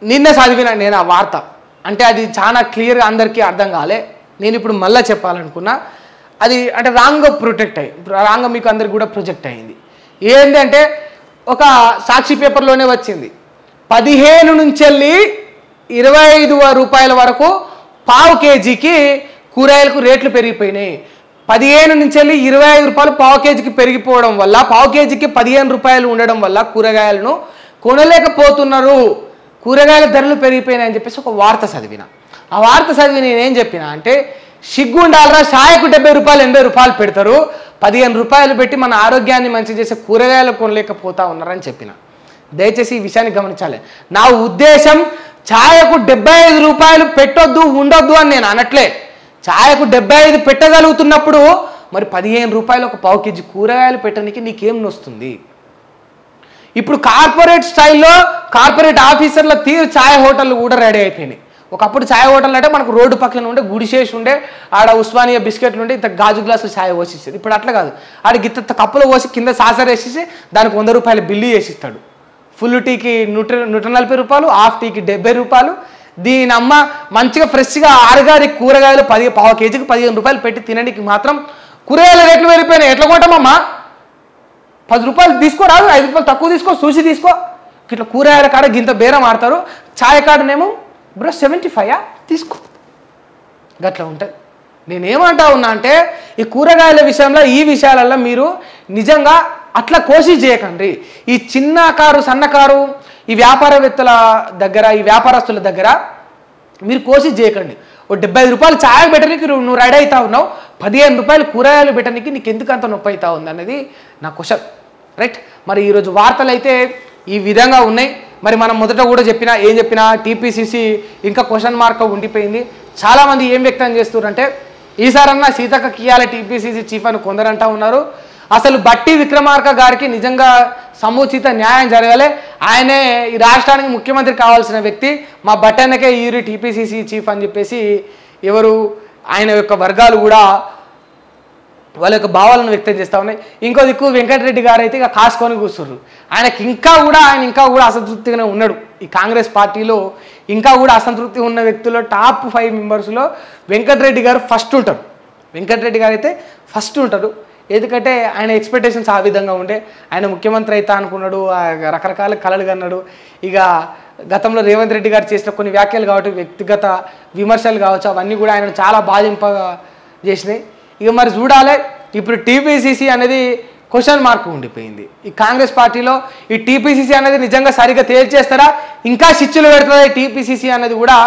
నిన్న చదివిన నేను ఆ వార్త, అంటే అది చాలా క్లియర్గా అందరికీ అర్థం కాలే. నేను ఇప్పుడు మళ్ళీ చెప్పాలనుకున్నా. అది అంటే రాంగ్గా రాంగ్గా మీకు అందరికి కూడా ప్రొజెక్ట్ అయింది. ఏంటంటే ఒక సాక్షి పేపర్లోనే వచ్చింది, 15 నుంచి వెళ్ళి 25 రూపాయల వరకు పావు కేజీకి కూరగాయలకు రేట్లు పెరిగిపోయినాయి. 15 నుంచి వెళ్ళి 25 రూపాయలు పావు కేజీకి పెరిగిపోవడం వల్ల, పావు కేజీకి 15 రూపాయలు ఉండడం వల్ల కూరగాయలను కొనలేకపోతున్నారు, కూరగాయల ధరలు పెరిగిపోయినాయని చెప్పేసి ఒక వార్త చదివిన. ఆ వార్త చదివి నేనేం చెప్పిన అంటే, సిగ్గుండాలరా, ఛాయకు 70 రూపాయలు 80 రూపాయలు పెడతారు, 15 రూపాయలు పెట్టి మన ఆరోగ్యాన్ని మంచి చేసే కూరగాయలు కొనలేకపోతా ఉన్నారని చెప్పిన. దయచేసి ఈ విషయాన్ని గమనించాలి. నా ఉద్దేశం ఛాయకు 75 రూపాయలు పెట్టొద్దు ఉండొద్దు అని నేను అనట్లే. ఛాయకు 75 పెట్టగలుగుతున్నప్పుడు మరి 15 రూపాయలు ఒక పావు కేజీ కూరగాయలు పెట్టడానికి నీకేం నొస్తుంది? ఇప్పుడు కార్పొరేట్ స్టైల్లో కార్పొరేట్ ఆఫీసర్ల తీరు ఛాయ్ హోటళ్ళు కూడా రెడీ అయిపోయినాయి. ఒకప్పుడు ఛాయ్ హోటల్ అంటే మనకు రోడ్డు పక్కన ఉండే గుడిసేసి ఉండే, ఆడ ఉస్మానియా బిస్కెట్లు ఉండే, ఇంత గాజు గ్లాసులు ఛాయ్ పోసిస్తుంది. ఇప్పుడు అట్లా కాదు, ఆడ గిత్త కప్పులో పోసి కింద సాసర్ వేసేసి దానికి 100 రూపాయలు బిల్లు వేసిస్తాడు. ఫుల్ టీకి 140 రూపాయలు, హాఫ్ టీకి 70 రూపాయలు. దీని అమ్మ మంచిగా ఫ్రెష్గా ఆరుగారి కూరగాయలు పావు కేజీకి 15 రూపాయలు పెట్టి తినడానికి మాత్రం కూరగాయల రేట్లు పెరిగిపోయినాయి. ఎట్లా కొంటామమ్మా? 10 రూపాయలు తీసుకోరాదు, 5 రూపాయలు తక్కువ తీసుకో, చూసి తీసుకో. ఇట్లా కూరగాయల కాడ గింత బేరం ఆడతారు. ఛాయ్ కాడనేమో బ్రో 75 తీసుకో, గట్లా ఉంటుంది. నేనేమంటా ఉన్నా అంటే, ఈ కూరగాయల విషయంలో ఈ విషయాలలో మీరు నిజంగా అట్లా కోషిష్ చేయకండి. ఈ చిన్న కారు సన్నకారు ఈ వ్యాపారవేత్తల దగ్గర, ఈ వ్యాపారస్తుల దగ్గర మీరు కోషిష్ చేయకండి. ఓ 75 రూపాయలు ఛాయ్ పెట్టడానికి నువ్వు రెడీ అవుతా ఉన్నావు, 15 రూపాయలు కూరగాయలు పెట్టడానికి నీకు ఎందుకు అంత నొప్పి అవుతా ఉంది అనేది నా క్వశ్చన్, రైట్? మరి ఈరోజు వార్తలు అయితే ఈ విధంగా ఉన్నాయి. మరి మనం మొదట కూడా ఏం చెప్పినా టీపీసీసీ ఇంకా క్వశ్చన్ మార్క్ ఉండిపోయింది. చాలామంది ఏం వ్యక్తం చేస్తున్నారంటే, ఈసారన్నా సీతక్కకి ఇయ్యాలి టీపీసీసీ చీఫ్ అని కొందరంటా ఉన్నారు. అసలు బట్టి విక్రమార్క గారికి నిజంగా సముచిత న్యాయం జరగాలి. ఆయనే ఈ రాష్ట్రానికి ముఖ్యమంత్రి కావాల్సిన వ్యక్తి. మా బట్టన్నకే ఈరు టీపీసీసీ చీఫ్ అని చెప్పేసి ఎవరు ఆయన యొక్క వర్గాలు కూడా వాళ్ళ యొక్క భావాలను వ్యక్తం చేస్తూ ఉన్నాయి. ఇంకో దిక్కు వెంకటరెడ్డి గారు అయితే ఇక కాసుకొని కూర్చుర్రు. ఆయన ఇంకా కూడా అసంతృప్తిగానే ఉన్నాడు. ఈ కాంగ్రెస్ పార్టీలో ఇంకా కూడా అసంతృప్తి ఉన్న వ్యక్తుల్లో టాప్ 5 మెంబర్స్లో వెంకటరెడ్డి గారు ఫస్ట్ ఉంటారు. వెంకటరెడ్డి గారు అయితే ఫస్ట్ ఉంటారు. ఎందుకంటే ఆయన ఎక్స్పెక్టేషన్స్ ఆ విధంగా ఉండే, ఆయన ముఖ్యమంత్రి అవుతా అనుకున్నాడు, రకరకాల కలలు కన్నాడు. ఇక గతంలో రేవంత్ రెడ్డి గారు చేసిన కొన్ని వ్యాఖ్యలు కావచ్చు, వ్యక్తిగత విమర్శలు కావచ్చు, అవన్నీ కూడా ఆయన చాలా బాధింప చేసినాయి. ఇక మరి చూడాలి, ఇప్పుడు టీపీసీసీ అనేది క్వశ్చన్ మార్క్ ఉండిపోయింది. ఈ కాంగ్రెస్ పార్టీలో ఈ టీపీసీసీ అనేది నిజంగా సరిగ్గా తేల్చేస్తారా, ఇంకా శిక్షలు పెడుతుందా టీపీసీసీ అనేది కూడా